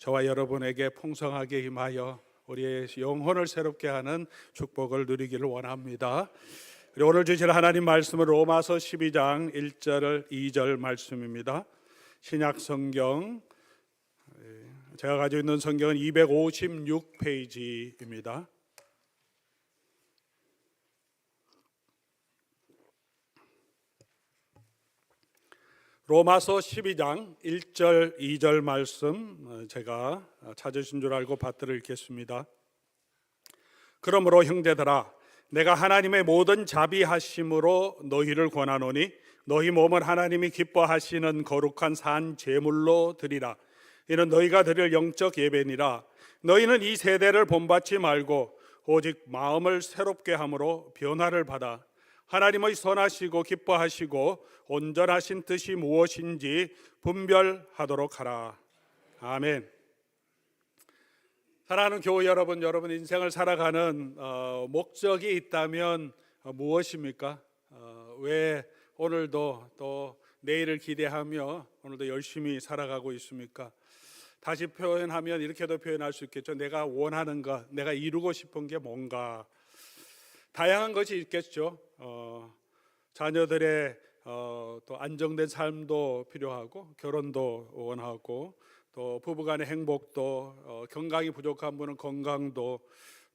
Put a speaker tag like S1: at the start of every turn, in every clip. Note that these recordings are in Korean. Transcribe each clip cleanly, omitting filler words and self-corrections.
S1: 저와 여러분에게 풍성하게 임하여 우리의 영혼을 새롭게 하는 축복을 누리기를 원합니다. 그리고 오늘 주실 하나님 말씀은 로마서 12장 1절 2절 말씀입니다. 신약 성경, 제가 가지고 있는 성경은 256페이지입니다. 로마서 12장 1절 2절 말씀 제가 찾으신 줄 알고 받들어 읽겠습니다. 그러므로 형제들아, 내가 하나님의 모든 자비하심으로 너희를 권하노니 너희 몸을 하나님이 기뻐하시는 거룩한 산 제물로 드리라. 이는 너희가 드릴 영적 예배니라. 너희는 이 세대를 본받지 말고 오직 마음을 새롭게 함으로 변화를 받아 하나님의 선하시고 기뻐하시고 온전하신 뜻이 무엇인지 분별하도록 하라. 아멘. 사랑하는 교회 여러분, 여러분 인생을 살아가는 목적이 있다면 무엇입니까? 왜 오늘도 또 내일을 기대하며 오늘도 열심히 살아가고 있습니까? 다시 표현하면 이렇게도 표현할 수 있겠죠. 내가 원하는 것, 내가 이루고 싶은 게 뭔가. 다양한 것이 있겠죠. 자녀들의 또 안정된 삶도 필요하고, 결혼도 원하고, 또 부부간의 행복도, 건강이 부족한 분은 건강도,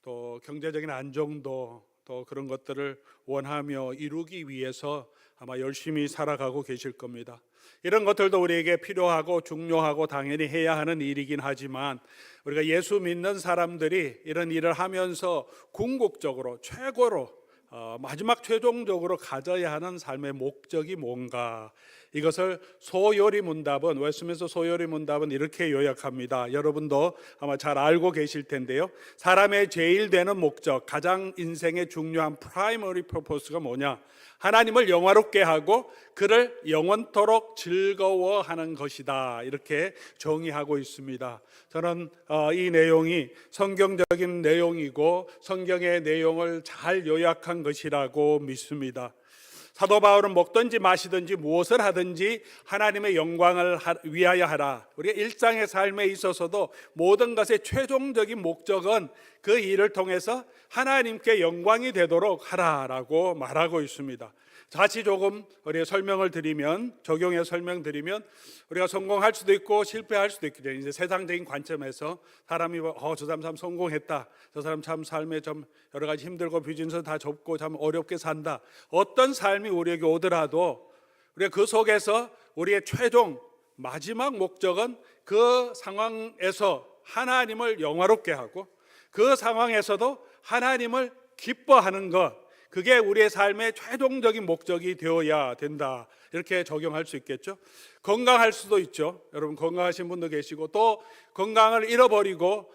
S1: 또 경제적인 안정도, 또 그런 것들을 원하며 이루기 위해서 아마 열심히 살아가고 계실 겁니다. 이런 것들도 우리에게 필요하고 중요하고 당연히 해야 하는 일이긴 하지만, 우리가 예수 믿는 사람들이 이런 일을 하면서 궁극적으로 최고로 마지막 최종적으로 가져야 하는 삶의 목적이 뭔가, 이것을 소요리 문답은, 웨스트민스터 소요리 문답은 이렇게 요약합니다. 여러분도 아마 잘 알고 계실 텐데요, 사람의 제일 되는 목적, 가장 인생의 중요한 프라이머리 퍼포스가 뭐냐? 하나님을 영화롭게 하고 그를 영원토록 즐거워하는 것이다, 이렇게 정의하고 있습니다. 저는 이 내용이 성경적인 내용이고 성경의 내용을 잘 요약한 것이라고 믿습니다. 사도 바울은 먹든지 마시든지 무엇을 하든지 하나님의 영광을 위하여 하라. 우리가 일상의 삶에 있어서도 모든 것의 최종적인 목적은 그 일을 통해서 하나님께 영광이 되도록 하라라고 말하고 있습니다. 다시 조금 우리가 설명을 드리면, 적용해 설명드리면, 우리가 성공할 수도 있고 실패할 수도 있겠죠. 이제 세상적인 관점에서 사람이 저 사람 참 성공했다, 저 사람 참 삶에 좀 여러 가지 힘들고 비즈니스 다 접고 참 어렵게 산다. 어떤 삶이 우리에게 오더라도 우리가 그 속에서 우리의 최종 마지막 목적은 그 상황에서 하나님을 영화롭게 하고 그 상황에서도 하나님을 기뻐하는 것, 그게 우리의 삶의 최종적인 목적이 되어야 된다, 이렇게 적용할 수 있겠죠. 건강할 수도 있죠. 여러분 건강하신 분도 계시고, 또 건강을 잃어버리고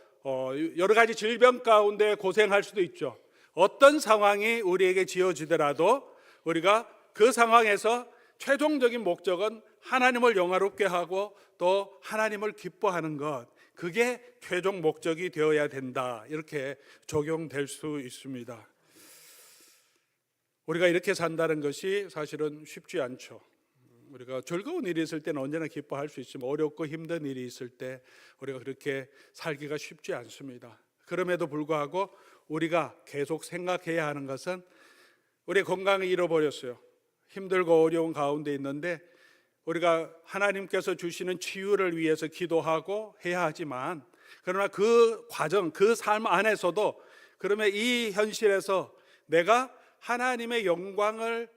S1: 여러 가지 질병 가운데 고생할 수도 있죠. 어떤 상황이 우리에게 지어지더라도 우리가 그 상황에서 최종적인 목적은 하나님을 영화롭게 하고 또 하나님을 기뻐하는 것, 그게 최종 목적이 되어야 된다, 이렇게 적용될 수 있습니다. 우리가 이렇게 산다는 것이 사실은 쉽지 않죠. 우리가 즐거운 일이 있을 때는 언제나 기뻐할 수 있지만 어렵고 힘든 일이 있을 때 우리가 그렇게 살기가 쉽지 않습니다. 그럼에도 불구하고 우리가 계속 생각해야 하는 것은, 우리의 건강을 잃어버렸어요. 힘들고 어려운 가운데 있는데 우리가 하나님께서 주시는 치유를 위해서 기도하고 해야 하지만, 그러나 그 과정, 그 삶 안에서도 그러면 이 현실에서 내가 하나님의 영광을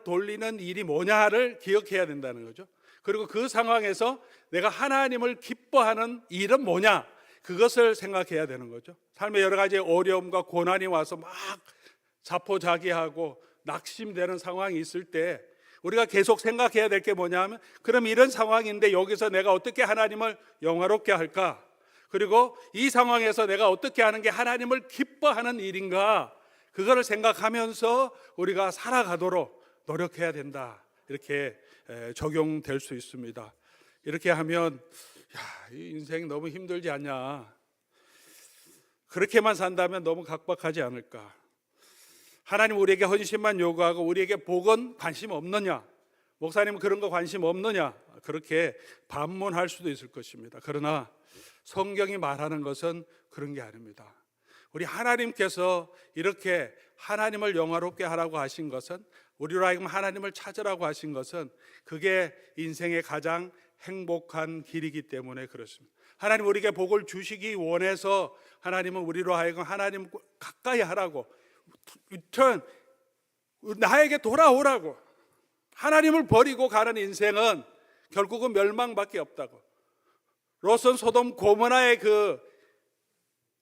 S1: 돌리는 일이 뭐냐를 기억해야 된다는 거죠. 그리고 그 상황에서 내가 하나님을 기뻐하는 일은 뭐냐, 그것을 생각해야 되는 거죠. 삶에 여러 가지 어려움과 고난이 와서 막 자포자기하고 낙심되는 상황이 있을 때 우리가 계속 생각해야 될 게 뭐냐 하면, 그럼 이런 상황인데 여기서 내가 어떻게 하나님을 영화롭게 할까? 그리고 이 상황에서 내가 어떻게 하는 게 하나님을 기뻐하는 일인가? 그거를 생각하면서 우리가 살아가도록 노력해야 된다, 이렇게 적용될 수 있습니다. 이렇게 하면 이 인생 너무 힘들지 않냐, 그렇게만 산다면 너무 각박하지 않을까, 하나님 우리에게 헌신만 요구하고 우리에게 복은 관심 없느냐, 목사님은 그런 거 관심 없느냐? 그렇게 반문할 수도 있을 것입니다. 그러나 성경이 말하는 것은 그런 게 아닙니다. 우리 하나님께서 이렇게 하나님을 영화롭게 하라고 하신 것은, 우리로 하여금 하나님을 찾으라고 하신 것은 그게 인생의 가장 행복한 길이기 때문에 그렇습니다. 하나님 우리에게 복을 주시기 원해서 하나님은 우리로 하여금 하나님 가까이 하라고, return, 나에게 돌아오라고, 하나님을 버리고 가는 인생은 결국은 멸망밖에 없다고. 롯은 소돔 고모라의 그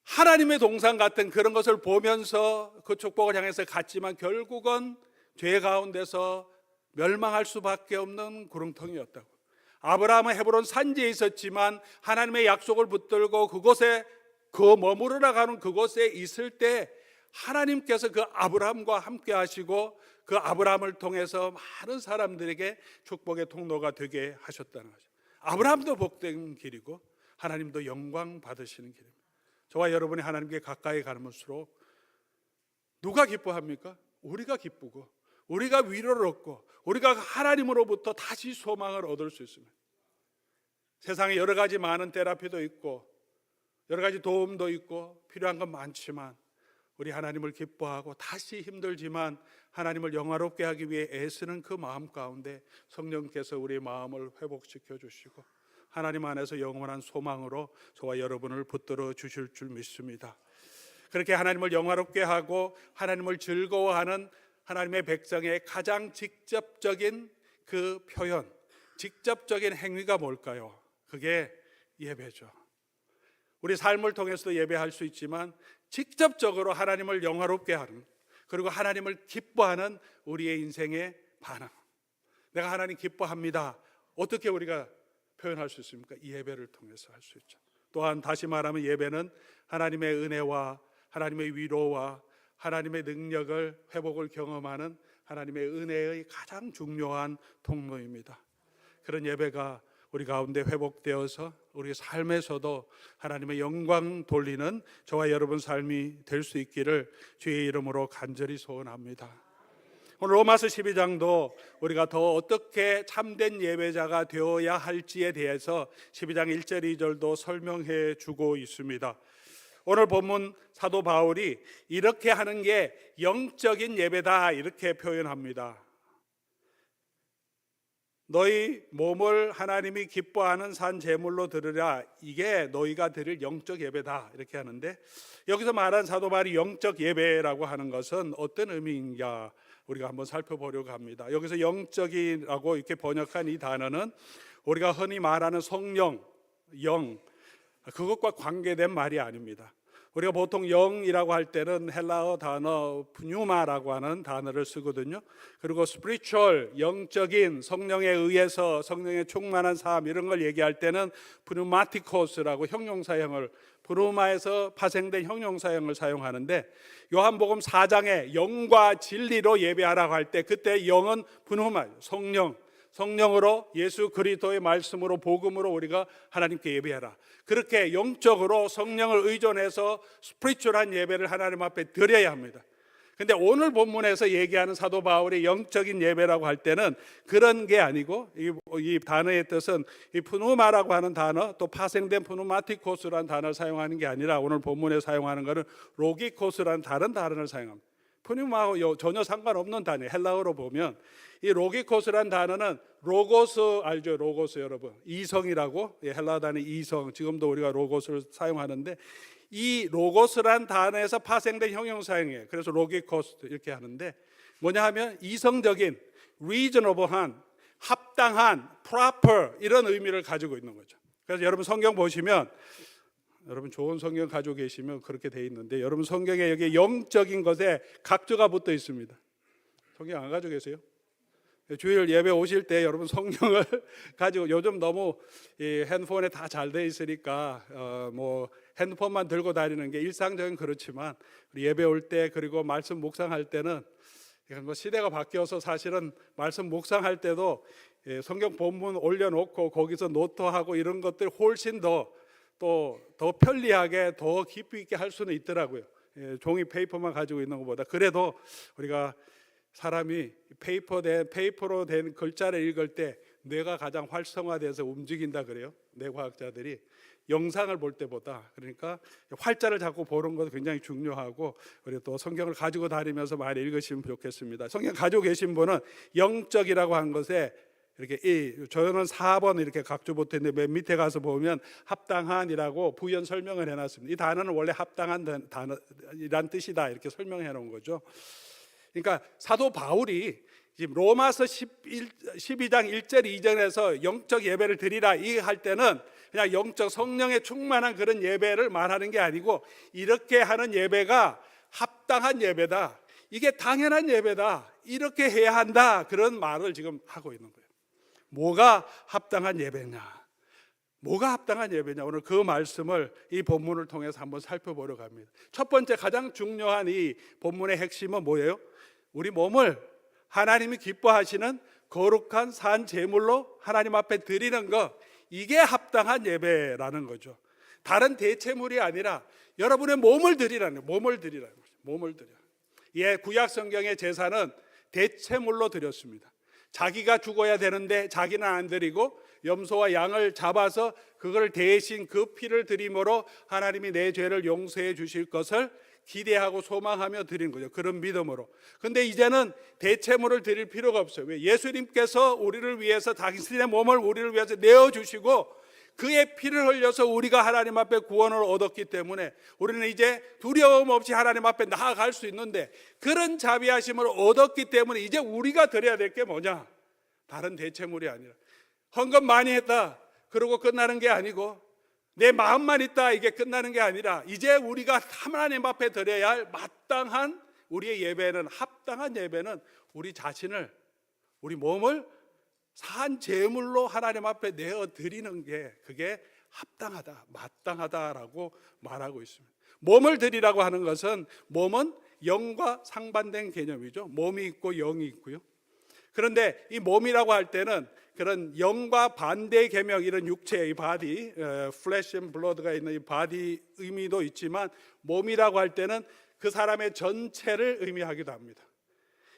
S1: 하나님의 동상 같은 그런 것을 보면서 그 축복을 향해서 갔지만 결국은 죄 가운데서 멸망할 수밖에 없는 구렁텅이였다고. 아브라함은 헤브론 산지에 있었지만 하나님의 약속을 붙들고 그곳에 머무르러 가는 그곳에 있을 때 하나님께서 그 아브라함과 함께 하시고 그 아브라함을 통해서 많은 사람들에게 축복의 통로가 되게 하셨다는 거죠. 아브라함도 복된 길이고 하나님도 영광 받으시는 길입니다. 저와 여러분이 하나님께 가까이 가면수록 누가 기뻐합니까? 우리가 기쁘고 우리가 위로를 얻고 우리가 하나님으로부터 다시 소망을 얻을 수 있습니다. 세상에 여러 가지 많은 테라피도 있고 여러 가지 도움도 있고 필요한 건 많지만 우리 하나님을 기뻐하고 다시 힘들지만 하나님을 영화롭게 하기 위해 애쓰는 그 마음 가운데 성령께서 우리의 마음을 회복시켜 주시고 하나님 안에서 영원한 소망으로 저와 여러분을 붙들어 주실 줄 믿습니다. 그렇게 하나님을 영화롭게 하고 하나님을 즐거워하는 하나님의 백성의 가장 직접적인 그 표현, 직접적인 행위가 뭘까요? 그게 예배죠. 우리 삶을 통해서도 예배할 수 있지만 직접적으로 하나님을 영화롭게 하는, 그리고 하나님을 기뻐하는 우리의 인생의 반응. 내가 하나님 기뻐합니다. 어떻게 우리가 표현할 수 있습니까? 이 예배를 통해서 할 수 있죠. 또한 다시 말하면 예배는 하나님의 은혜와 하나님의 위로와 하나님의 능력을, 회복을 경험하는 하나님의 은혜의 가장 중요한 통로입니다. 그런 예배가 우리 가운데 회복되어서 우리 삶에서도 하나님의 영광 돌리는 저와 여러분 삶이 될 수 있기를 주의 이름으로 간절히 소원합니다. 오늘 로마서 12장도 우리가 더 어떻게 참된 예배자가 되어야 할지에 대해서 12장 1절 2절도 설명해 주고 있습니다. 오늘 본문 사도 바울이 이렇게 하는 게 영적인 예배다 이렇게 표현합니다. 너희 몸을 하나님이 기뻐하는 산 제물로 드리라, 이게 너희가 드릴 영적 예배다 이렇게 하는데, 여기서 말한 사도 바울이 영적 예배라고 하는 것은 어떤 의미인가 우리가 한번 살펴보려고 합니다. 여기서 영적이라고 이렇게 번역한 이 단어는 우리가 흔히 말하는 성령, 영, 그것과 관계된 말이 아닙니다. 우리가 보통 영이라고 할 때는 헬라어 단어 푸뉴마라고 하는 단어를 쓰거든요. 그리고 spiritual, 영적인, 성령에 의해서 성령의 충만한 삶, 이런 걸 얘기할 때는 pneumatikos라고 형용사형을, 푸누마에서 파생된 형용사형을 사용하는데, 요한복음 4장에 영과 진리로 예배하라고 할 때 그때 영은 푸누마, 성령으로 예수 그리스도의 말씀으로 복음으로 우리가 하나님께 예배하라. 그렇게 영적으로 성령을 의존해서 스피리추얼한 예배를 하나님 앞에 드려야 합니다. 근데 오늘 본문에서 얘기하는 사도 바울의 영적인 예배라고 할 때는 그런 게 아니고, 이 단어의 뜻은 이 푸누마라고 하는 단어, 또 파생된 푸누마티코스라는 단어를 사용하는 게 아니라 오늘 본문에 사용하는 것은 로기코스라는 다른 단어를 사용합니다. 푸뉴마하고 전혀 상관없는 단어예요. 헬라어로 보면 이 로기코스라는 단어는 로고스 알죠? 로고스 여러분, 이성이라고, 헬라어 단어 이성, 지금도 우리가 로고스를 사용하는데 이 로고스란 단어에서 파생된 형용사형이에요. 그래서 로기코스 이렇게 하는데 뭐냐 하면 이성적인, reasonable한, 합당한, proper 이런 의미를 가지고 있는 거죠. 그래서 여러분 성경 보시면, 여러분 좋은 성경 가지고 계시면 그렇게 돼 있는데, 여러분 성경에 여기 영적인 것에 각조가 붙어 있습니다. 성경 안 가지고 계세요? 주일 예배 오실 때 여러분 성경을 가지고, 요즘 너무 이 핸드폰에 다 잘 돼 있으니까 뭐 핸드폰만 들고 다니는 게 일상적인, 그렇지만 우리 예배 올 때 그리고 말씀 묵상할 때는, 이건 뭐 시대가 바뀌어서 사실은 말씀 묵상할 때도 성경 본문 올려놓고 거기서 노트하고 이런 것들 훨씬 더 편리하게 더 깊이 있게 할 수는 있더라고요. 종이 페이퍼만 가지고 있는 것보다. 그래도 우리가 사람이 페이퍼로 된 글자를 읽을 때 뇌가 가장 활성화돼서 움직인다 그래요. 뇌과학자들이 영상을 볼 때보다. 그러니까 활자를 자꾸 보는 것도 굉장히 중요하고, 그리고 또 성경을 가지고 다니면서 많이 읽으시면 좋겠습니다. 성경 가지고 계신 분은 영적이라고 한 것에 이렇게 저는 4번 이렇게 각주 붙어 있는데 맨 밑에 가서 보면 합당한이라고 부연 설명을 해놨습니다. 이 단어는 원래 합당한 단어이란 뜻이다 이렇게 설명해 놓은 거죠. 그러니까 사도 바울이 지금 로마서 12장 1절 2절에서 영적 예배를 드리라 이 할 때는 그냥 영적 성령에 충만한 그런 예배를 말하는 게 아니고, 이렇게 하는 예배가 합당한 예배다, 이게 당연한 예배다, 이렇게 해야 한다, 그런 말을 지금 하고 있는 거예요. 뭐가 합당한 예배냐, 뭐가 합당한 예배냐, 오늘 그 말씀을 이 본문을 통해서 한번 살펴보려고 합니다. 첫 번째 가장 중요한 이 본문의 핵심은 뭐예요? 우리 몸을 하나님이 기뻐하시는 거룩한 산 제물로 하나님 앞에 드리는 것, 이게 합당한 예배라는 거죠. 다른 대체물이 아니라 여러분의 몸을 드리라는 거예요. 몸을 드리라는 거죠. 몸을 드려. 예, 구약 성경의 제사는 대체물로 드렸습니다. 자기가 죽어야 되는데 자기는 안 드리고 염소와 양을 잡아서 그걸 대신 그 피를 드림으로 하나님이 내 죄를 용서해 주실 것을 기대하고 소망하며 드린 거죠. 그런 믿음으로. 근데 이제는 대체물을 드릴 필요가 없어요. 왜? 예수님께서 우리를 위해서 당신의 몸을 우리를 위해서 내어주시고 그의 피를 흘려서 우리가 하나님 앞에 구원을 얻었기 때문에 우리는 이제 두려움 없이 하나님 앞에 나아갈 수 있는데, 그런 자비하심을 얻었기 때문에 이제 우리가 드려야 될 게 뭐냐? 다른 대체물이 아니라 헌금 많이 했다 그러고 끝나는 게 아니고, 내 마음만 있다 이게 끝나는 게 아니라, 이제 우리가 하나님 앞에 드려야 할 마땅한 우리의 예배는, 합당한 예배는 우리 자신을, 우리 몸을 산 제물로 하나님 앞에 내어 드리는 게, 그게 합당하다, 마땅하다라고 말하고 있습니다. 몸을 드리라고 하는 것은, 몸은 영과 상반된 개념이죠. 몸이 있고 영이 있고요. 그런데 이 몸이라고 할 때는 그런 영과 반대 계명, 이런 육체의 이 바디, 플래시 앤 블러드가 있는 이 바디 의미도 있지만, 몸이라고 할 때는 그 사람의 전체를 의미하기도 합니다.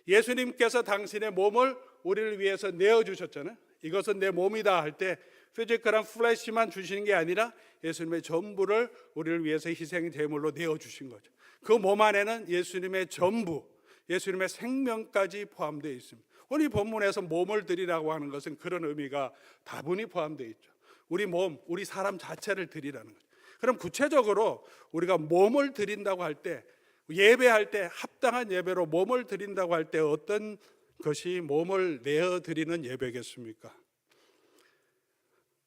S1: 예수님께서 당신의 몸을 우리를 위해서 내어주셨잖아요. 이것은 내 몸이다 할 때 피지컬한 플래시만 주시는 게 아니라 예수님의 전부를 우리를 위해서 희생 제물로 내어주신 거죠. 그 몸 안에는 예수님의 전부, 예수님의 생명까지 포함되어 있습니다. 오늘 이 본문에서 몸을 드리라고 하는 것은 그런 의미가 다분히 포함되어 있죠. 우리 몸, 우리 사람 자체를 드리라는 거죠. 그럼 구체적으로 우리가 몸을 드린다고 할 때, 예배할 때 합당한 예배로 몸을 드린다고 할 때 어떤 것이 몸을 내어 드리는 예배겠습니까?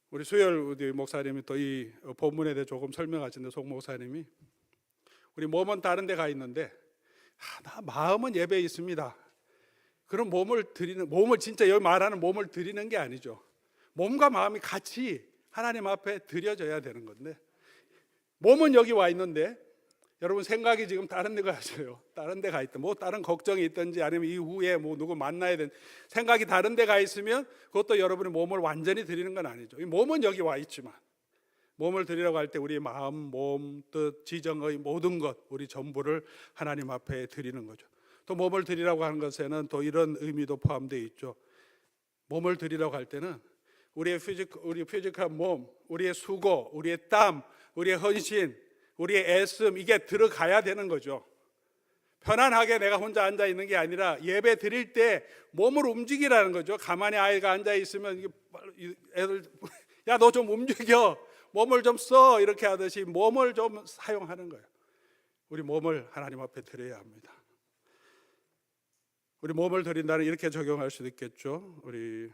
S1: 우리 수열 목사님이 또 이 본문에 대해 조금 설명하시는데, 송 목사님이 우리 몸은 다른 데 가 있는데 나 마음은 예배에 있습니다. 그럼 몸을 진짜 여기 말하는 몸을 드리는 게 아니죠. 몸과 마음이 같이 하나님 앞에 드려져야 되는 건데, 몸은 여기 와 있는데 여러분 생각이 지금 다른 데 가세요. 다른 데 가 있다. 뭐 다른 걱정이 있든지 아니면 이후에 뭐 누구 만나야 되는 생각이 다른 데 가 있으면 그것도 여러분의 몸을 완전히 드리는 건 아니죠. 이 몸은 여기 와 있지만, 몸을 드리라고 할 때 우리의 마음, 몸, 뜻, 지정의 모든 것, 우리 전부를 하나님 앞에 드리는 거죠. 또 몸을 드리라고 하는 것에는 또 이런 의미도 포함되어 있죠. 몸을 드리라고 할 때는 우리 피지컬한 몸, 우리의 수고, 우리의 땀, 우리의 헌신, 우리의 애씀, 이게 들어가야 되는 거죠. 편안하게 내가 혼자 앉아 있는 게 아니라 예배 드릴 때 몸을 움직이라는 거죠. 가만히 아이가 앉아 있으면 애들 야 너 좀 움직여, 몸을 좀 써, 이렇게 하듯이 몸을 좀 사용하는 거예요. 우리 몸을 하나님 앞에 드려야 합니다. 우리 몸을 드린다는 이렇게 적용할 수도 있겠죠. 우리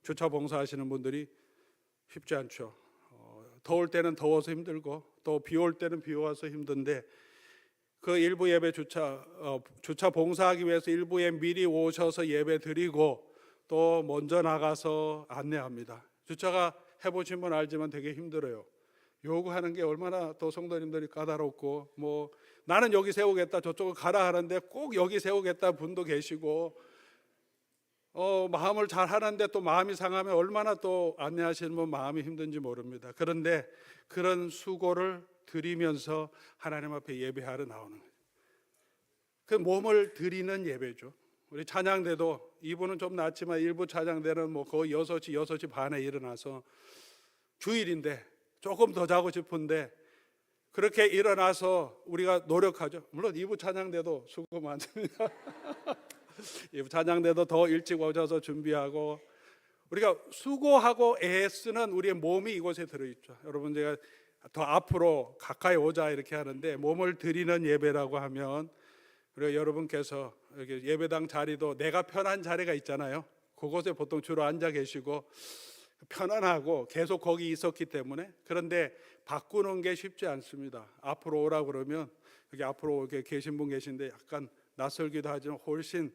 S1: 주차 봉사하시는 분들이 쉽지 않죠. 더울 때는 더워서 힘들고 또 비 올 때는 비 와서 힘든데, 그 일부 예배 주차 봉사하기 위해서 일부에 미리 오셔서 예배 드리고 또 먼저 나가서 안내합니다. 주차가 해보신 분 알지만 되게 힘들어요. 요구하는 게 얼마나 또 성도님들이 까다롭고, 뭐 나는 여기 세우겠다 저쪽을 가라 하는데 꼭 여기 세우겠다 분도 계시고, 마음을 잘 하는데 또 마음이 상하면 얼마나 또 안내하시는 분 마음이 힘든지 모릅니다. 그런데 그런 수고를 드리면서 하나님 앞에 예배하러 나오는 거예요. 그 몸을 드리는 예배죠. 우리 찬양대도 2부는 좀 낮지만 1부 찬양대는 뭐 거의 6시, 6시 반에 일어나서 주일인데 조금 더 자고 싶은데 그렇게 일어나서 우리가 노력하죠. 물론 2부 찬양대도 수고 많습니다. 2부 찬양대도 더 일찍 오셔서 준비하고 우리가 수고하고 애쓰는 우리의 몸이 이곳에 들어있죠. 여러분, 제가 더 앞으로 가까이 오자 이렇게 하는데 몸을 드리는 예배라고 하면 그리고 여러분께서 여기 예배당 자리도 내가 편한 자리가 있잖아요. 그곳에 보통 주로 앉아 계시고 편안하고 계속 거기 있었기 때문에. 그런데 바꾸는 게 쉽지 않습니다. 앞으로 오라 그러면 여기 앞으로 이렇게 계신 분 계신데 약간 낯설기도 하지만 훨씬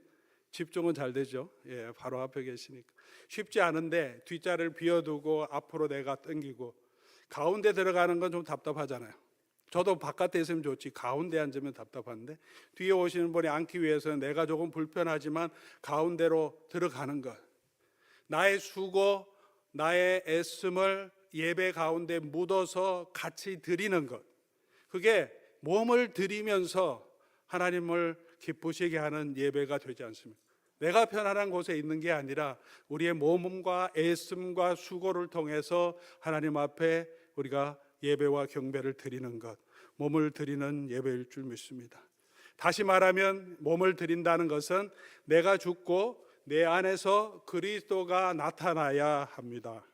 S1: 집중은 잘 되죠. 예, 바로 앞에 계시니까 쉽지 않은데 뒷자리를 비워두고 앞으로 내가 당기고 가운데 들어가는 건 좀 답답하잖아요. 저도 바깥에 있으면 좋지 가운데 앉으면 답답한데 뒤에 오시는 분이 앉기 위해서는 내가 조금 불편하지만 가운데로 들어가는 것, 나의 수고 나의 애씀을 예배 가운데 묻어서 같이 드리는 것, 그게 몸을 드리면서 하나님을 기쁘시게 하는 예배가 되지 않습니까? 내가 편안한 곳에 있는 게 아니라 우리의 몸과 애씀과 수고를 통해서 하나님 앞에 우리가 예배와 경배를 드리는 것, 몸을 드리는 예배일 줄 믿습니다. 다시 말하면 몸을 드린다는 것은 내가 죽고 내 안에서 그리스도가 나타나야 합니다.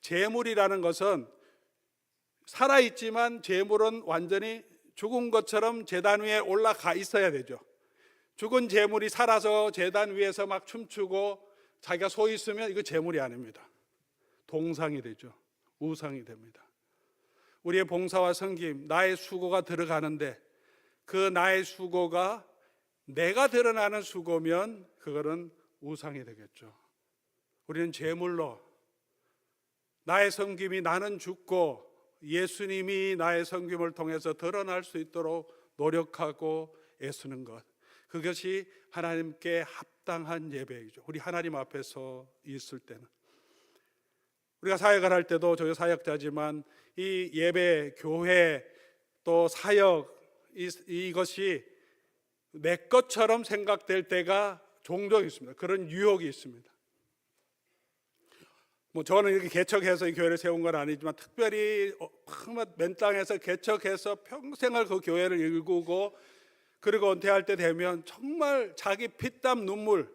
S1: 제물이라는 것은 살아있지만 제물은 완전히 죽은 것처럼 제단 위에 올라가 있어야 되죠. 죽은 제물이 살아서 제단 위에서 막 춤추고 자기가 서 있으면 이거 제물이 아닙니다. 동상이 되죠. 우상이 됩니다. 우리의 봉사와 섬김, 나의 수고가 들어가는데 그 나의 수고가 내가 드러나는 수고면 그거는 우상이 되겠죠. 우리는 제물로 나의 섬김이 나는 죽고 예수님이 나의 섬김을 통해서 드러날 수 있도록 노력하고 애쓰는 것, 그것이 하나님께 합당한 예배이죠. 우리 하나님 앞에서 있을 때는 우리가 사역을 할 때도 저희 사역자지만 이 예배, 교회 또 사역 이것이 내 것처럼 생각될 때가 종종 있습니다. 그런 유혹이 있습니다. 뭐 저는 이렇게 개척해서 이 교회를 세운 건 아니지만 특별히 맨 땅에서 개척해서 평생을 그 교회를 일구고 그리고 은퇴할 때 되면 정말 자기 피땀 눈물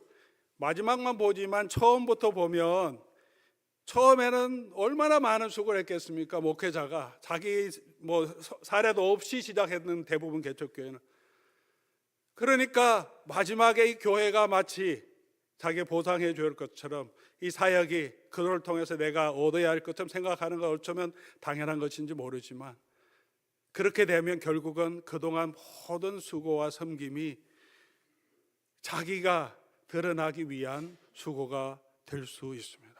S1: 마지막만 보지만 처음부터 보면 처음에는 얼마나 많은 수고를 했겠습니까? 목회자가 자기 뭐 사례도 없이 시작했는 대부분 개척교회는. 그러니까 마지막에 이 교회가 마치 자기 보상해 줄 것처럼 이 사역이 그걸 통해서 내가 얻어야 할 것처럼 생각하는 건 어쩌면 당연한 것인지 모르지만 그렇게 되면 결국은 그동안 모든 수고와 섬김이 자기가 드러나기 위한 수고가 될 수 있습니다.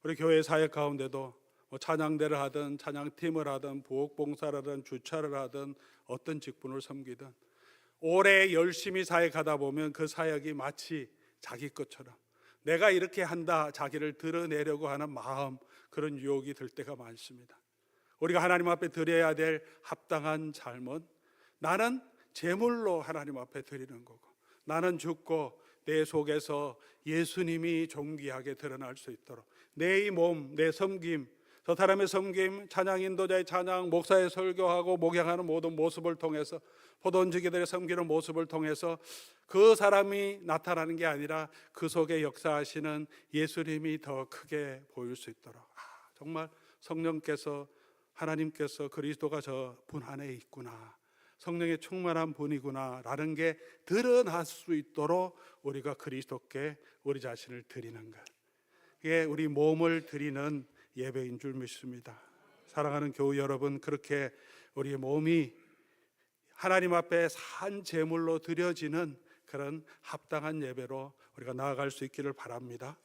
S1: 우리 교회 사역 가운데도 뭐 찬양대를 하든 찬양팀을 하든 부엌봉사를 하든 주차를 하든 어떤 직분을 섬기든 오래 열심히 사역하다 보면 그 사역이 마치 자기 것처럼 내가 이렇게 한다 자기를 드러내려고 하는 마음, 그런 유혹이 들 때가 많습니다. 우리가 하나님 앞에 드려야 될 합당한 삶은 나는 제물로 하나님 앞에 드리는 거고 나는 죽고 내 속에서 예수님이 존귀하게 드러날 수 있도록 내 이 몸, 내 섬김, 저 사람의 섬김, 찬양 인도자의 찬양, 목사의 설교하고 목양하는 모든 모습을 통해서 포도원지기들의 섬기는 모습을 통해서 그 사람이 나타나는 게 아니라 그 속에 역사하시는 예수님이 더 크게 보일 수 있도록 정말 성령께서 하나님께서 그리스도가 저 분 안에 있구나, 성령의 충만한 분이구나 라는 게 드러날 수 있도록 우리가 그리스도께 우리 자신을 드리는 것, 이게 우리 몸을 드리는 예배인 줄 믿습니다. 사랑하는 교우 여러분, 그렇게 우리의 몸이 하나님 앞에 산 제물로 드려지는 그런 합당한 예배로 우리가 나아갈 수 있기를 바랍니다.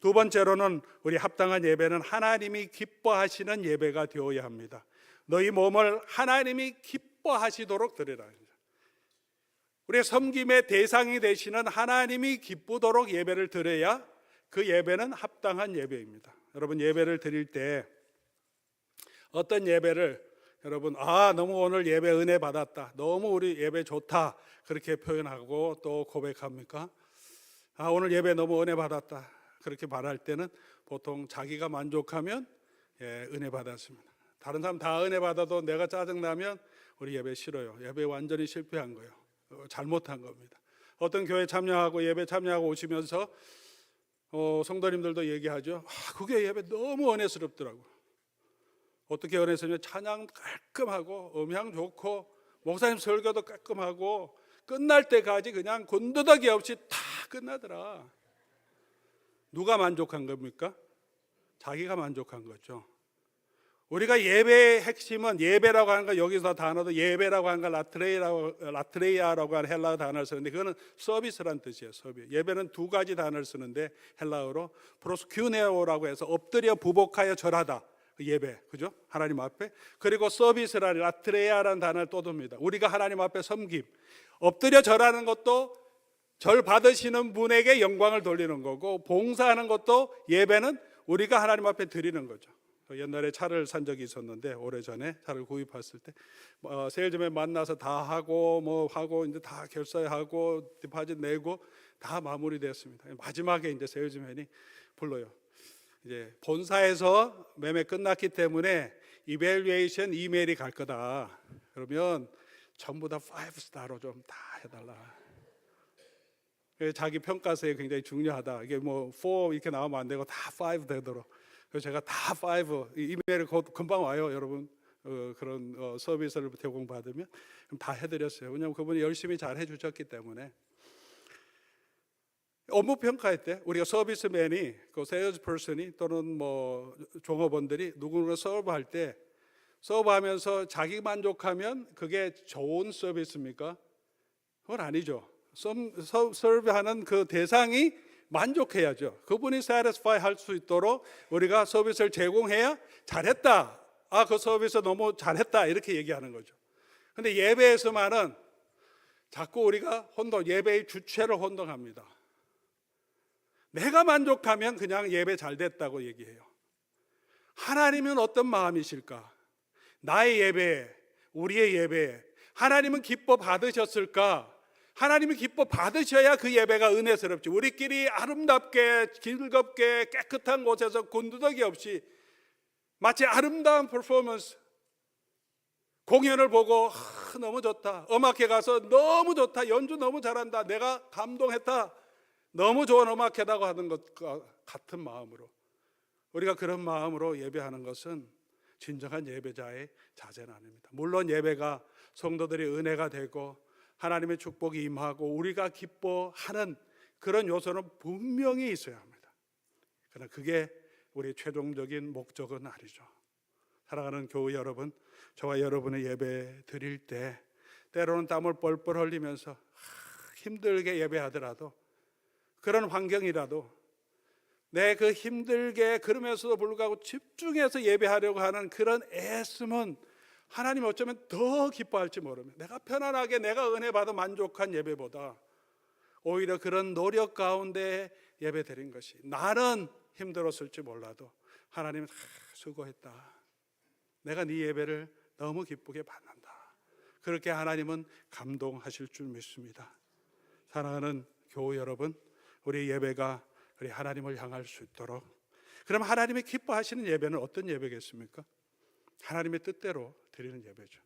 S1: 두 번째로는 우리 합당한 예배는 하나님이 기뻐하시는 예배가 되어야 합니다. 너희 몸을 하나님이 기뻐하시도록 드리라. 우리의 섬김의 대상이 되시는 하나님이 기쁘도록 예배를 드려야 그 예배는 합당한 예배입니다. 여러분, 예배를 드릴 때 어떤 예배를 여러분, 너무 오늘 예배 은혜 받았다, 너무 우리 예배 좋다, 그렇게 표현하고 또 고백합니까? 오늘 예배 너무 은혜 받았다, 그렇게 말할 때는 보통 자기가 만족하면 은혜 받았습니다. 다른 사람 다 은혜 받아도 내가 짜증나면 우리 예배 싫어요. 예배 완전히 실패한 거예요. 잘못한 겁니다. 어떤 교회 참여하고 예배 참여하고 오시면서 성도님들도 얘기하죠. 그게 예배 너무 은혜스럽더라고요. 어떻게 은혜스러우면 찬양 깔끔하고 음향 좋고 목사님 설교도 깔끔하고 끝날 때까지 그냥 군더더기 없이 다 끝나더라. 누가 만족한 겁니까? 자기가 만족한 거죠. 우리가 예배의 핵심은, 예배라고 하는 거 여기서 단어도 예배라고 하는 거 라트레이아라고 하는 헬라어 단어를 쓰는데 그거는 서비스란 뜻이에요. 서비스. 예배는 두 가지 단어를 쓰는데 헬라어로 프로스큐네오라고 해서 엎드려 부복하여 절하다. 예배, 그죠? 하나님 앞에. 그리고 서비스라는 라트레이아라는 단어를 또 둡니다. 우리가 하나님 앞에 섬김. 엎드려 절하는 것도 절 받으시는 분에게 영광을 돌리는 거고, 봉사하는 것도 예배는 우리가 하나님 앞에 드리는 거죠. 옛날에 차를 산 적이 있었는데, 오래전에 차를 구입했을 때 세일즈맨 만나서 다 하고 이제 다 결사하고 디파짓 내고 다 마무리됐습니다. 마지막에 이제 세일즈맨이 불러요. 이제 본사에서 매매 끝났기 때문에 이벨리에이션 이메일이 갈 거다. 그러면 전부 다 5스타로 좀 다 해달라. 자기 평가서에 굉장히 중요하다. 이게 4 이렇게 나오면 안 되고 다 5 되도록. 그래서 제가 다 5 이메일이 금방 와요, 여러분. 그런 서비스를 제공받으면 다 해드렸어요. 왜냐하면 그분이 열심히 잘 해주셨기 때문에. 업무 평가할 때 우리가 서비스맨이, 그 세일즈 퍼슨이 또는 종업원들이 누군가 서브할 때, 서브하면서 자기 만족하면 그게 좋은 서비스입니까? 그건 아니죠. 서브하는 그 대상이 만족해야죠. 그분이 satisfy 할 수 있도록 우리가 서비스를 제공해야 잘했다, 그 서비스 너무 잘했다, 이렇게 얘기하는 거죠. 근데 예배에서만은 자꾸 우리가 예배의 주체를 혼동합니다. 내가 만족하면 그냥 예배 잘 됐다고 얘기해요. 하나님은 어떤 마음이실까? 나의 예배, 우리의 예배, 하나님은 기뻐 받으셨을까? 하나님이 기뻐 받으셔야 그 예배가 은혜스럽지. 우리끼리 아름답게 즐겁게 깨끗한 곳에서 곤두더기 없이 마치 아름다운 퍼포먼스, 공연을 보고 너무 좋다, 음악회 가서 너무 좋다, 연주 너무 잘한다, 내가 감동했다, 너무 좋은 음악회라고 하는 것과 같은 마음으로, 우리가 그런 마음으로 예배하는 것은 진정한 예배자의 자세는 아닙니다. 물론 예배가 성도들이 은혜가 되고 하나님의 축복이 임하고 우리가 기뻐하는 그런 요소는 분명히 있어야 합니다. 그러나 그게 우리의 최종적인 목적은 아니죠. 사랑하는 교회 여러분, 저와 여러분의 예배 드릴 때 때로는 땀을 뻘뻘 흘리면서 힘들게 예배하더라도, 그런 환경이라도 내 그 힘들게 그러면서도 불구하고 집중해서 예배하려고 하는 그런 애씀은 하나님 어쩌면 더 기뻐할지 모릅니다. 내가 편안하게 내가 은혜 받아 만족한 예배보다 오히려 그런 노력 가운데 예배 드린 것이, 나는 힘들었을지 몰라도 하나님은 수고했다, 내가 네 예배를 너무 기쁘게 받는다, 그렇게 하나님은 감동하실 줄 믿습니다. 사랑하는 교우 여러분, 우리 예배가 우리 하나님을 향할 수 있도록, 그럼 하나님이 기뻐하시는 예배는 어떤 예배겠습니까? 하나님의 뜻대로 드리는 예배죠.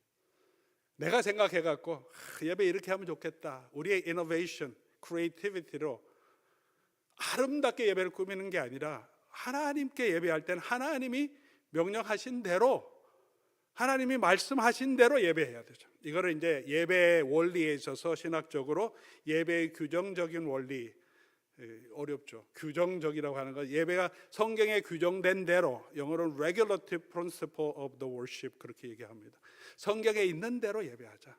S1: 내가 생각해갖고 예배 이렇게 하면 좋겠다, 우리의 이노베이션, 크리에이티비티로 아름답게 예배를 꾸미는 게 아니라 하나님께 예배할 때는 하나님이 명령하신 대로, 하나님이 말씀하신 대로 예배해야 되죠. 이거를 이제 예배의 원리에 있어서 신학적으로 예배의 규정적인 원리, 어렵죠. 규정적이라고 하는 것, 예배가 성경에 규정된 대로, 영어로는 regulative principle of the worship, 그렇게 얘기합니다. 성경에 있는 대로 예배하자.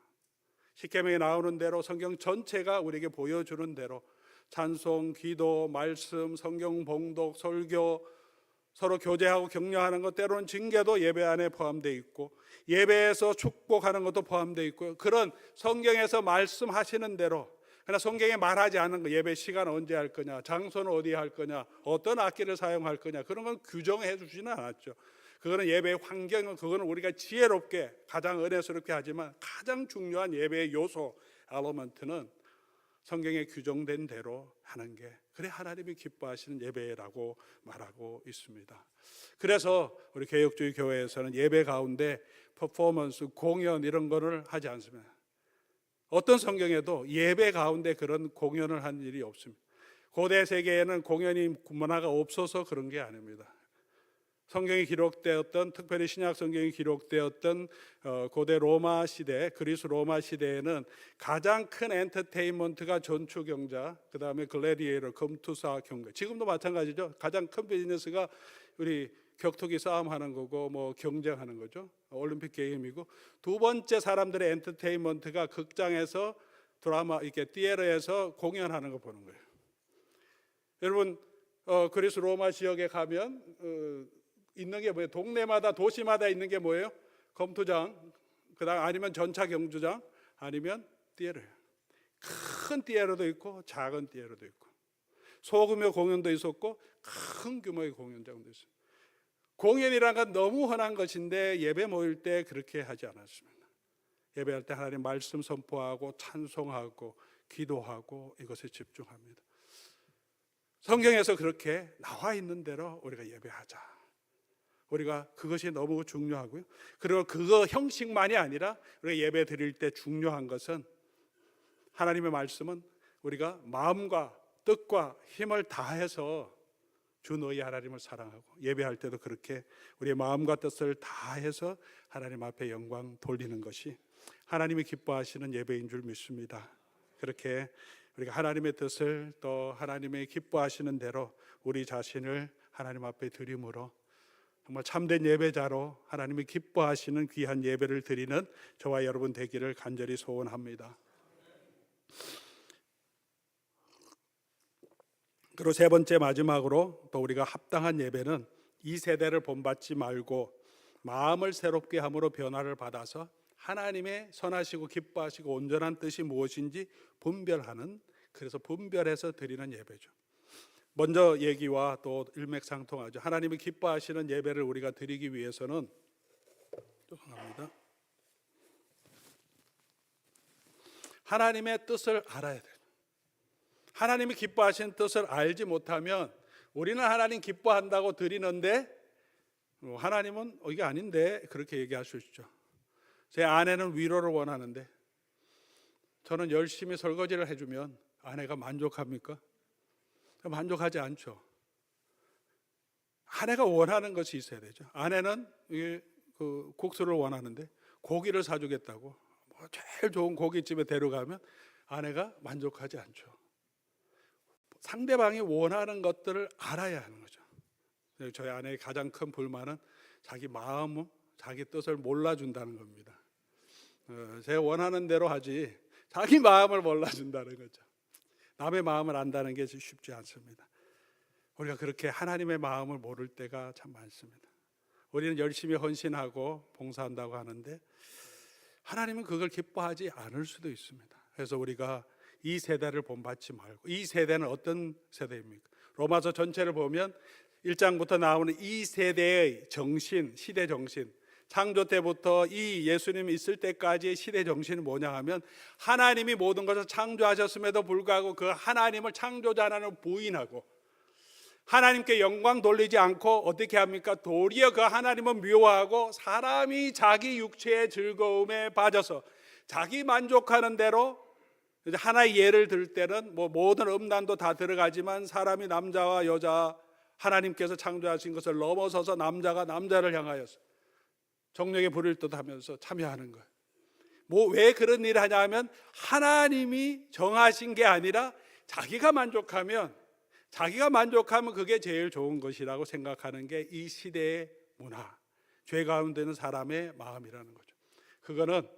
S1: 십계명에 나오는 대로, 성경 전체가 우리에게 보여주는 대로 찬송, 기도, 말씀, 성경 봉독, 설교, 서로 교제하고 격려하는 것, 때로는 징계도 예배 안에 포함되어 있고 예배에서 축복하는 것도 포함되어 있고, 그런 성경에서 말씀하시는 대로, 그러나 성경에 말하지 않은 거, 예배 시간 언제 할 거냐, 장소는 어디에 할 거냐, 어떤 악기를 사용할 거냐, 그런 건 규정해 주지는 않았죠. 그거는 예배의 환경은 그거는 우리가 지혜롭게 가장 은혜스럽게 하지만 가장 중요한 예배의 요소 엘리먼트는 성경에 규정된 대로 하는 게 그래 하나님이 기뻐하시는 예배라고 말하고 있습니다. 그래서 우리 개혁주의 교회에서는 예배 가운데 퍼포먼스, 공연 이런 거를 하지 않습니다. 어떤 성경에도 예배 가운데 그런 공연을 한 일이 없습니다. 고대 세계에는 공연이 문화가 없어서 그런 게 아닙니다. 성경이 기록되었던, 특별히 신약 성경이 기록되었던 고대 로마 시대, 그리스 로마 시대에는 가장 큰 엔터테인먼트가 전투 경자, 그 다음에 글래디에이터, 검투사 경배. 지금도 마찬가지죠. 가장 큰 비즈니스가 우리 격투기 싸움하는 거고 뭐 경쟁하는 거죠. 올림픽 게임이고, 두 번째 사람들의 엔터테인먼트가 극장에서 드라마, 이렇게 티에터에서 공연하는 거 보는 거예요. 여러분 그리스 로마 지역에 가면 있는 게 뭐예요? 동네마다 도시마다 있는 게 뭐예요? 검투장, 그다음 아니면 전차 경주장, 아니면 티에터예요. 큰 티에터도 있고 작은 티에터도 있고 소규모 공연도 있었고 큰 규모의 공연장도 있어요. 공연이란 건 너무 흔한 것인데 예배 모일 때 그렇게 하지 않았습니다. 예배할 때 하나님 말씀 선포하고 찬송하고 기도하고 이것에 집중합니다. 성경에서 그렇게 나와 있는 대로 우리가 예배하자. 우리가 그것이 너무 중요하고요. 그리고 그거 형식만이 아니라 우리가 예배 드릴 때 중요한 것은 하나님의 말씀은 우리가 마음과 뜻과 힘을 다해서 주 너희 하나님을 사랑하고 예배할 때도 그렇게 우리의 마음과 뜻을 다해서 하나님 앞에 영광 돌리는 것이 하나님이 기뻐하시는 예배인 줄 믿습니다. 그렇게 우리가 하나님의 뜻을 또 하나님의 기뻐하시는 대로 우리 자신을 하나님 앞에 드림으로 정말 참된 예배자로 하나님이 기뻐하시는 귀한 예배를 드리는 저와 여러분 되기를 간절히 소원합니다. 그리고 세 번째 마지막으로 또 우리가 합당한 예배는 이 세대를 본받지 말고 마음을 새롭게 함으로 변화를 받아서 하나님의 선하시고 기뻐하시고 온전한 뜻이 무엇인지 분별하는, 그래서 분별해서 드리는 예배죠. 먼저 얘기와 또 일맥상통하죠. 하나님이 기뻐하시는 예배를 우리가 드리기 위해서는 죄송합니다. 하나님의 뜻을 알아야 돼요. 하나님이 기뻐하시는 뜻을 알지 못하면 우리는 하나님 기뻐한다고 드리는데 하나님은 이게 아닌데 그렇게 얘기할 수 있죠. 제 아내는 위로를 원하는데 저는 열심히 설거지를 해주면 아내가 만족합니까? 만족하지 않죠. 아내가 원하는 것이 있어야 되죠. 아내는 국수를 원하는데 고기를 사주겠다고 제일 좋은 고깃집에 데려가면 아내가 만족하지 않죠. 상대방이 원하는 것들을 알아야 하는 거죠. 저희 아내의 가장 큰 불만은 자기 마음, 자기 뜻을 몰라준다는 겁니다. 제가 원하는 대로 하지 자기 마음을 몰라준다는 거죠. 남의 마음을 안다는 게 쉽지 않습니다. 우리가 그렇게 하나님의 마음을 모를 때가 참 많습니다. 우리는 열심히 헌신하고 봉사한다고 하는데 하나님은 그걸 기뻐하지 않을 수도 있습니다. 그래서 우리가 이 세대를 본받지 말고, 이 세대는 어떤 세대입니까? 로마서 전체를 보면 1장부터 나오는 이 세대의 정신, 시대 정신, 창조 때부터 이 예수님이 있을 때까지의 시대 정신이 뭐냐 하면 하나님이 모든 것을 창조하셨음에도 불구하고 그 하나님을 창조자 하나님을 부인하고 하나님께 영광 돌리지 않고 어떻게 합니까? 도리어 그 하나님을 미워하고 사람이 자기 육체의 즐거움에 빠져서 자기 만족하는 대로, 하나의 예를 들 때는 모든 음란도 다 들어가지만 사람이 남자와 여자 하나님께서 창조하신 것을 넘어서서 남자가 남자를 향하여서 정욕에 불을 듯하면서 참여하는 거예요. 왜 그런 일을 하냐 하면 하나님이 정하신 게 아니라 자기가 만족하면 그게 제일 좋은 것이라고 생각하는 게 이 시대의 문화, 죄 가운데 있는 사람의 마음이라는 거죠. 그거는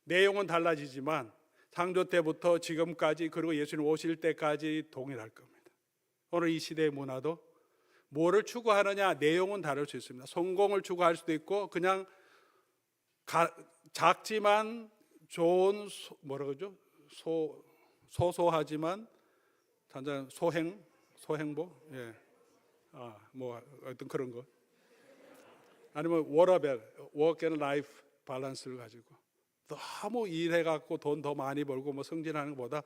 S1: 내용은 달라지지만 창조 때부터 지금까지 그리고 예수님 오실 때까지 동일할 겁니다. 오늘 이 시대의 문화도 뭐를 추구하느냐 내용은 다를 수 있습니다. 성공을 추구할 수도 있고 그냥 작지만 좋은 소소하지만 단장 소행보, 뭐 어떤 그런 거. 아니면 워라벨, 워크 앤 라이프 밸런스를 가지고 너무 일해갖고 돈 더 많이 벌고 뭐 승진하는 것보다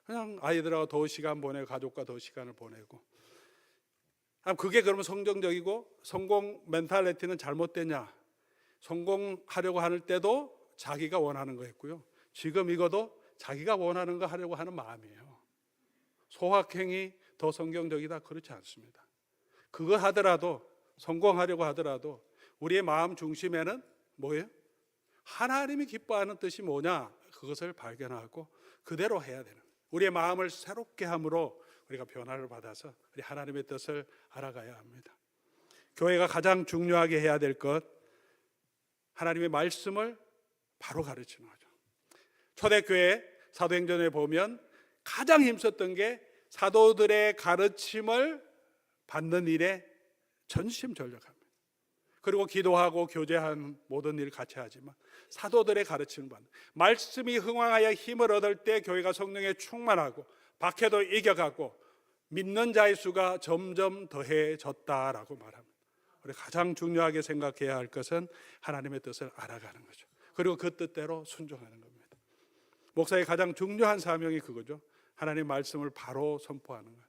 S1: 그냥 아이들하고 더 시간 보내고 가족과 더 시간을 보내고, 그게 그러면 성정적이고 성공 멘탈리티는 잘못되냐? 성공하려고 할 때도 자기가 원하는 거였고요, 지금 이것도 자기가 원하는 거 하려고 하는 마음이에요. 소확행이 더 성경적이다? 그렇지 않습니다. 그거 하더라도, 성공하려고 하더라도 우리의 마음 중심에는 뭐예요? 하나님이 기뻐하는 뜻이 뭐냐? 그것을 발견하고 그대로 해야 되는, 우리의 마음을 새롭게 함으로 우리가 변화를 받아서 우리 하나님의 뜻을 알아가야 합니다. 교회가 가장 중요하게 해야 될 것, 하나님의 말씀을 바로 가르치는 거죠. 초대교회 사도행전에 보면 가장 힘썼던 게 사도들의 가르침을 받는 일에 전심전력합니다. 그리고 기도하고 교제한 모든 일 같이 하지만 사도들의 가르침을 받는, 말씀이 흥황하여 힘을 얻을 때 교회가 성령에 충만하고 박해도 이겨가고 믿는 자의 수가 점점 더해졌다라고 말합니다. 우리 가장 중요하게 생각해야 할 것은 하나님의 뜻을 알아가는 거죠. 그리고 그 뜻대로 순종하는 겁니다. 목사의 가장 중요한 사명이 그거죠. 하나님 말씀을 바로 선포하는 거예요.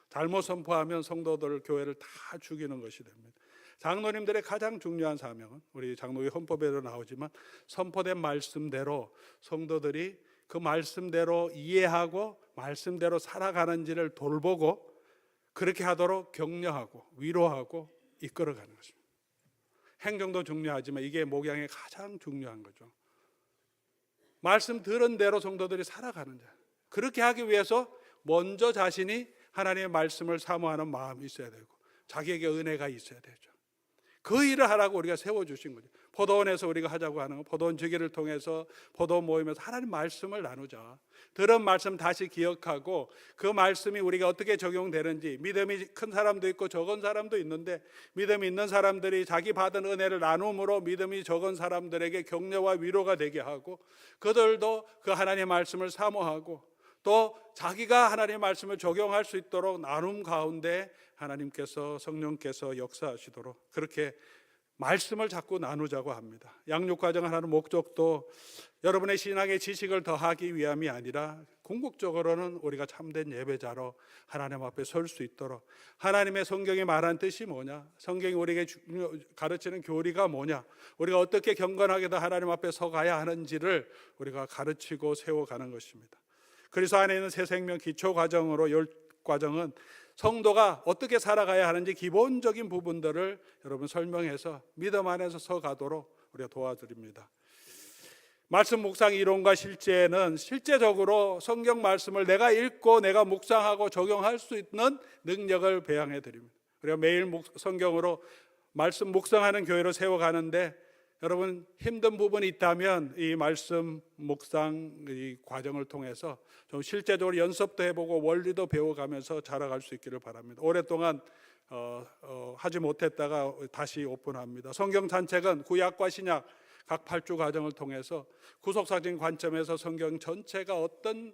S1: 잘못 선포하면 성도들, 교회를 다 죽이는 것이 됩니다. 장로님들의 가장 중요한 사명은, 우리 장로의 헌법에도 나오지만, 선포된 말씀대로 성도들이 그 말씀대로 이해하고 말씀대로 살아가는지를 돌보고 그렇게 하도록 격려하고 위로하고 이끌어가는 것입니다. 행정도 중요하지만 이게 목양의 가장 중요한 거죠. 말씀 들은 대로 성도들이 살아가는 자, 그렇게 하기 위해서 먼저 자신이 하나님의 말씀을 사모하는 마음이 있어야 되고 자기에게 은혜가 있어야 되죠. 그 일을 하라고 우리가 세워주신 거죠. 포도원에서 우리가 하자고 하는 거, 포도원 주기를 통해서 포도원 모임에서 하나님 말씀을 나누자. 들은 말씀 다시 기억하고 그 말씀이 우리가 어떻게 적용되는지, 믿음이 큰 사람도 있고 적은 사람도 있는데 믿음이 있는 사람들이 자기 받은 은혜를 나눔으로 믿음이 적은 사람들에게 격려와 위로가 되게 하고, 그들도 그 하나님의 말씀을 사모하고 또 자기가 하나님의 말씀을 적용할 수 있도록 나눔 가운데 하나님께서, 성령께서 역사하시도록 그렇게 말씀을 자꾸 나누자고 합니다. 양육과정을 하는 목적도 여러분의 신앙의 지식을 더하기 위함이 아니라 궁극적으로는 우리가 참된 예배자로 하나님 앞에 설 수 있도록, 하나님의 성경이 말한 뜻이 뭐냐, 성경이 우리에게 가르치는 교리가 뭐냐, 우리가 어떻게 경건하게 더 하나님 앞에 서가야 하는지를 우리가 가르치고 세워가는 것입니다. 그리스도 안에 있는 새 생명 기초과정으로 10과정은 성도가 어떻게 살아가야 하는지 기본적인 부분들을 여러분 설명해서 믿음 안에서 서가도록 우리가 도와드립니다. 말씀 묵상 이론과 실제는 실제적으로 성경 말씀을 내가 읽고 내가 묵상하고 적용할 수 있는 능력을 배양해 드립니다. 우리가 매일 성경으로 말씀 묵상하는 교회로 세워가는데, 여러분 힘든 부분이 있다면 이 말씀 묵상 이 과정을 통해서 좀 실제적으로 연습도 해보고 원리도 배워가면서 자라갈 수 있기를 바랍니다. 오랫동안 하지 못했다가 다시 오픈합니다. 성경 산책은 구약과 신약 각 8주 과정을 통해서 구속사적인 관점에서 성경 전체가 어떤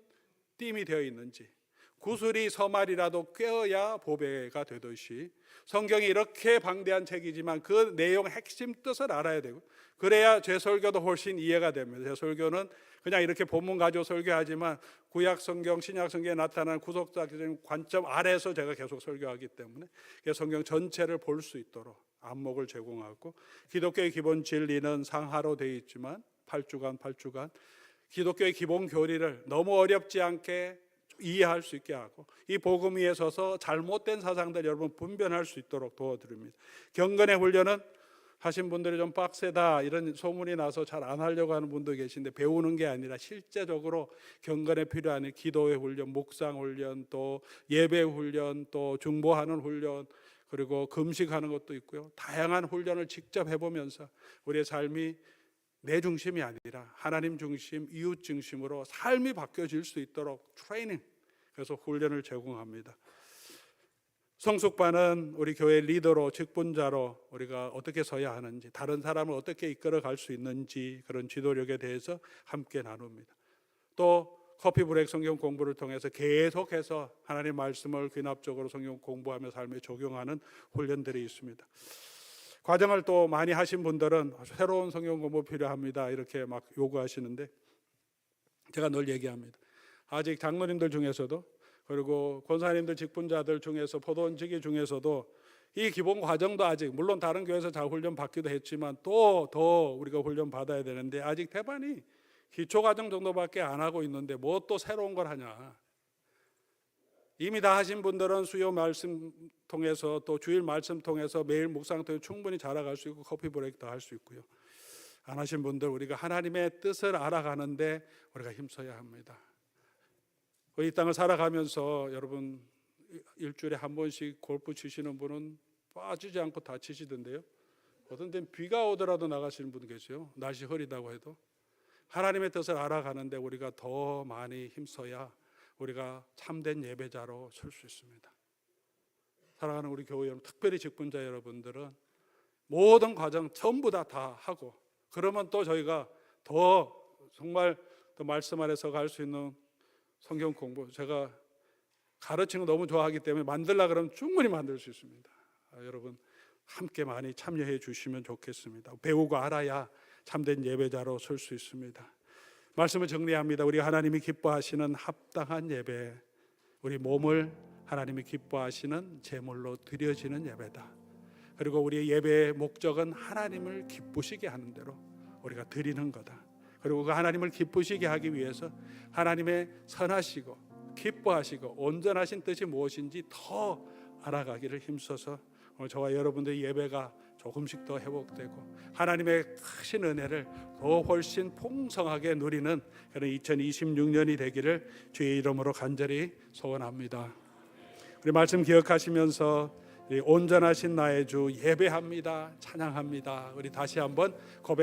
S1: 띠임이 되어 있는지, 구슬이 서말이라도 꿰어야 보배가 되듯이 성경이 이렇게 방대한 책이지만 그 내용 핵심 뜻을 알아야 되고, 그래야 제 설교도 훨씬 이해가 됩니다. 제 설교는 그냥 이렇게 본문 가지고 설교하지만 구약 성경, 신약 성경에 나타나는 구속사적인 관점 아래에서 제가 계속 설교하기 때문에 성경 전체를 볼 수 있도록 안목을 제공하고, 기독교의 기본 진리는 상하로 되어 있지만 8주간 기독교의 기본 교리를 너무 어렵지 않게 이해할 수 있게 하고, 이 복음 위에 서서 잘못된 사상들 여러분 분별할 수 있도록 도와드립니다. 경건의 훈련은 하신 분들이 좀 빡세다 이런 소문이 나서 잘 안 하려고 하는 분도 계신데, 배우는 게 아니라 실제적으로 경건에 필요한 기도의 훈련, 묵상 훈련, 또 예배 훈련, 또 중보하는 훈련, 그리고 금식하는 것도 있고요. 다양한 훈련을 직접 해보면서 우리의 삶이 내 중심이 아니라 하나님 중심, 이웃 중심으로 삶이 바뀌어질 수 있도록 트레이닝, 그래서 훈련을 제공합니다. 성숙반은 우리 교회 리더로, 직분자로 우리가 어떻게 서야 하는지, 다른 사람을 어떻게 이끌어 갈 수 있는지 그런 지도력에 대해서 함께 나눕니다. 또 커피 브레이크 성경 공부를 통해서 계속해서 하나님 말씀을 귀납적으로 성경 공부하며 삶에 적용하는 훈련들이 있습니다. 과정을 또 많이 하신 분들은 새로운 성경 공부 필요합니다 이렇게 막 요구하시는데, 제가 늘 얘기합니다. 아직 장로님들 중에서도, 그리고 권사님들 직분자들 중에서, 포도원지기 중에서도 이 기본 과정도 아직, 물론 다른 교회에서 잘 훈련 받기도 했지만 또 더 우리가 훈련 받아야 되는데, 아직 대반이 기초 과정 정도밖에 안 하고 있는데 뭐 또 새로운 걸 하냐. 이미 다 하신 분들은 수요 말씀 통해서, 또 주일 말씀 통해서, 매일 묵상 통해서 충분히 자라갈 수 있고 커피 브레이크도 할 수 있고요. 안 하신 분들, 우리가 하나님의 뜻을 알아가는데 우리가 힘써야 합니다. 이 땅을 살아가면서 여러분, 일주일에 한 번씩 골프 치시는 분은 빠지지 않고 다 치시던데요. 어떤 때는 비가 오더라도 나가시는 분 계세요. 날씨 흐리다고 해도. 하나님의 뜻을 알아가는데 우리가 더 많이 힘써야 우리가 참된 예배자로 설 수 있습니다. 사랑하는 우리 교회 여러분, 특별히 직분자 여러분들은 모든 과정 전부 다 하고, 그러면 또 저희가 더 정말 더 말씀 안에서 갈 수 있는 성경 공부, 제가 가르치는 거 너무 좋아하기 때문에 만들라 그러면 충분히 만들 수 있습니다. 여러분 함께 많이 참여해 주시면 좋겠습니다. 배우고 알아야 참된 예배자로 설 수 있습니다. 말씀을 정리합니다. 우리 하나님이 기뻐하시는 합당한 예배, 우리 몸을 하나님이 기뻐하시는 제물로 드려지는 예배다. 그리고 우리의 예배의 목적은 하나님을 기쁘시게 하는 대로 우리가 드리는 거다. 그리고 그 하나님을 기쁘시게 하기 위해서 하나님의 선하시고 기뻐하시고 온전하신 뜻이 무엇인지 더 알아가기를 힘써서 오늘 저와 여러분들의 예배가 조금씩 더 회복되고 하나님의 크신 은혜를 더 훨씬 풍성하게 누리는 그런 2026년이 되기를 주의 이름으로 간절히 소원합니다. 우리 말씀 기억하시면서 온전하신 나의 주 예배합니다, 찬양합니다. 우리 다시 한번 고백